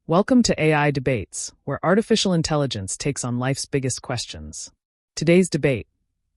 Welcome to AI Debates, where artificial intelligence takes on life's biggest questions. Today's debate: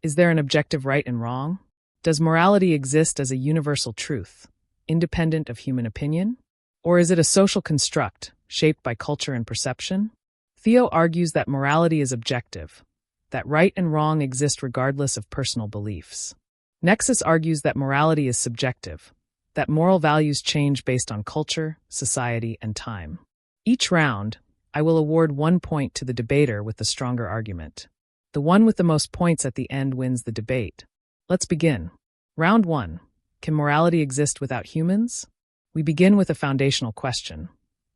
is there an objective right and wrong? Does morality exist as a universal truth, independent of human opinion? Or is it a social construct, shaped by culture and perception? Theo argues that morality is objective, that right and wrong exist regardless of personal beliefs. Nexus argues that morality is subjective, that moral values change based on culture, society, and time. Each round, I will award 1 point to the debater with the stronger argument. The one with the most points at the end wins the debate. Let's begin. Round 1. Can morality exist without humans? We begin with a foundational question.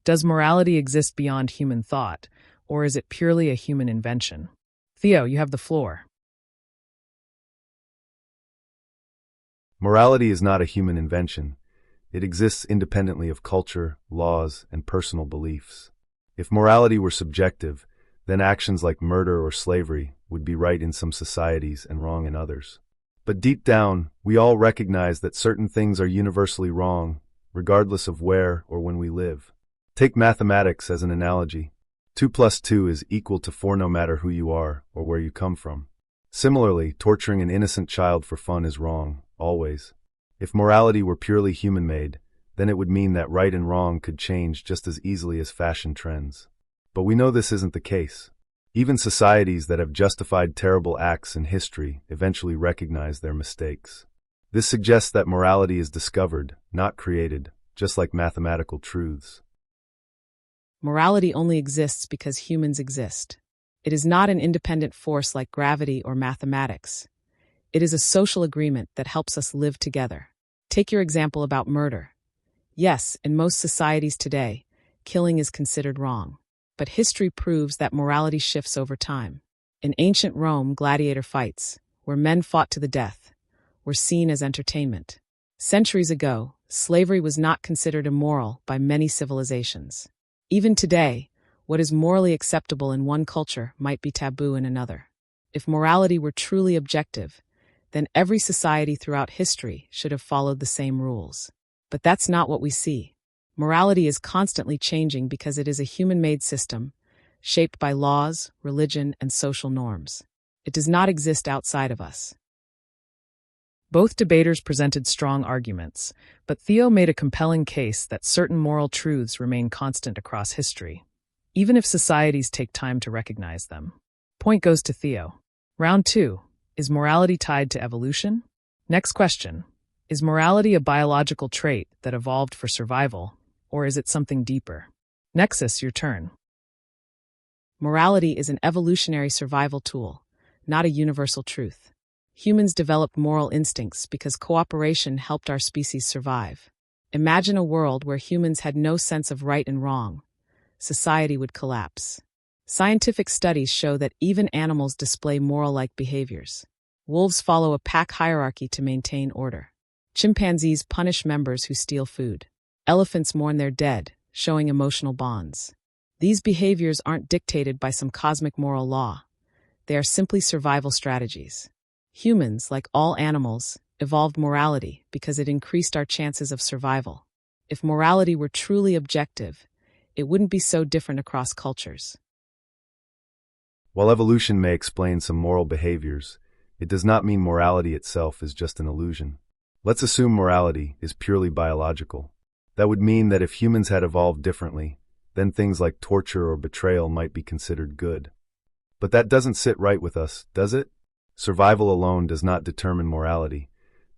Does morality exist beyond human thought, or is it purely a human invention? Theo, you have the floor. Morality is not a human invention. It exists independently of culture, laws, and personal beliefs. If morality were subjective, then actions like murder or slavery would be right in some societies and wrong in others. But deep down, we all recognize that certain things are universally wrong, regardless of where or when we live. Take mathematics as an analogy. 2 plus 2 is equal to 4 no matter who you are or where you come from. Similarly, torturing an innocent child for fun is wrong, always. If morality were purely human-made, then it would mean that right and wrong could change just as easily as fashion trends. But we know this isn't the case. Even societies that have justified terrible acts in history eventually recognize their mistakes. This suggests that morality is discovered, not created, just like mathematical truths. Morality only exists because humans exist. It is not an independent force like gravity or mathematics. It is a social agreement that helps us live together. Take your example about murder. Yes, in most societies today, killing is considered wrong. But history proves that morality shifts over time. In ancient Rome, gladiator fights, where men fought to the death, were seen as entertainment. Centuries ago, slavery was not considered immoral by many civilizations. Even today, what is morally acceptable in one culture might be taboo in another. If morality were truly objective, then every society throughout history should have followed the same rules. But that's not what we see. Morality is constantly changing because it is a human-made system, shaped by laws, religion, and social norms. It does not exist outside of us. Both debaters presented strong arguments, but Theo made a compelling case that certain moral truths remain constant across history, even if societies take time to recognize them. Point goes to Theo. Round 2. Is morality tied to evolution? Next question. Is morality a biological trait that evolved for survival, or is it something deeper? Nexus, your turn. Morality is an evolutionary survival tool, not a universal truth. Humans developed moral instincts because cooperation helped our species survive. Imagine a world where humans had no sense of right and wrong. Society would collapse. Scientific studies show that even animals display moral-like behaviors. Wolves follow a pack hierarchy to maintain order. Chimpanzees punish members who steal food. Elephants mourn their dead, showing emotional bonds. These behaviors aren't dictated by some cosmic moral law. They are simply survival strategies. Humans, like all animals, evolved morality because it increased our chances of survival. If morality were truly objective, it wouldn't be so different across cultures. While evolution may explain some moral behaviors, it does not mean morality itself is just an illusion. Let's assume morality is purely biological. That would mean that if humans had evolved differently, then things like torture or betrayal might be considered good. But that doesn't sit right with us, does it? Survival alone does not determine morality,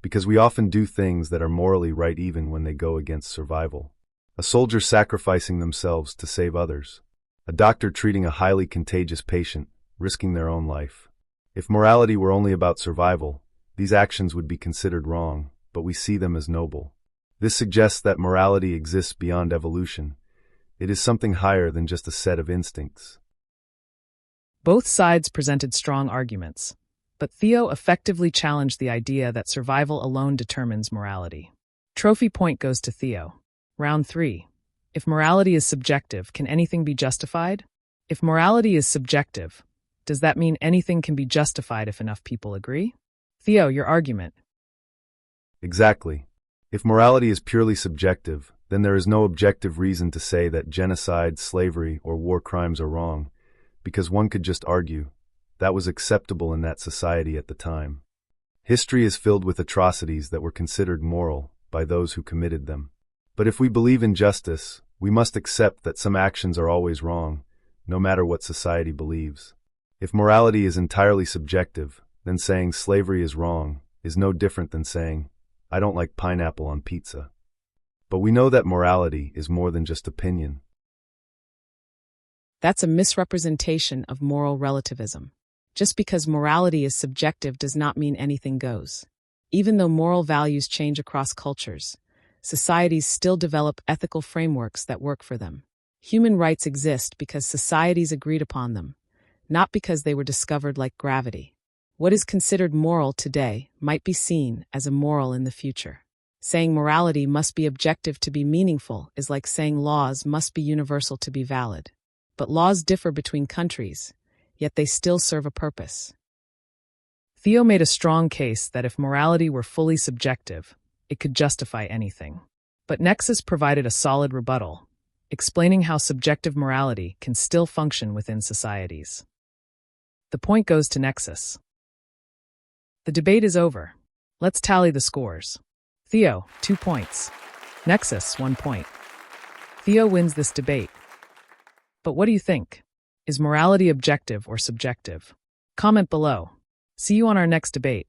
because we often do things that are morally right even when they go against survival. A soldier sacrificing themselves to save others. A doctor treating a highly contagious patient, risking their own life. If morality were only about survival, these actions would be considered wrong, but we see them as noble. This suggests that morality exists beyond evolution. It is something higher than just a set of instincts. Both sides presented strong arguments, but Theo effectively challenged the idea that survival alone determines morality. Trophy point goes to Theo. Round 3. If morality is subjective, can anything be justified? If morality is subjective, does that mean anything can be justified if enough people agree? Theo, your argument. Exactly. If morality is purely subjective, then there is no objective reason to say that genocide, slavery, or war crimes are wrong, because one could just argue that was acceptable in that society at the time. History is filled with atrocities that were considered moral by those who committed them. But if we believe in justice, we must accept that some actions are always wrong, no matter what society believes. If morality is entirely subjective, then saying slavery is wrong is no different than saying, I don't like pineapple on pizza. But we know that morality is more than just opinion. That's a misrepresentation of moral relativism. Just because morality is subjective does not mean anything goes. Even though moral values change across cultures, societies still develop ethical frameworks that work for them. Human rights exist because societies agreed upon them, not because they were discovered like gravity. What is considered moral today might be seen as immoral in the future. Saying morality must be objective to be meaningful is like saying laws must be universal to be valid. But laws differ between countries, yet they still serve a purpose. Theo made a strong case that if morality were fully subjective, it could justify anything. But Nexus provided a solid rebuttal, explaining how subjective morality can still function within societies. The point goes to Nexus. The debate is over. Let's tally the scores. Theo, 2 points. Nexus, 1 point. Theo wins this debate. But what do you think? Is morality objective or subjective? Comment below. See you on our next debate.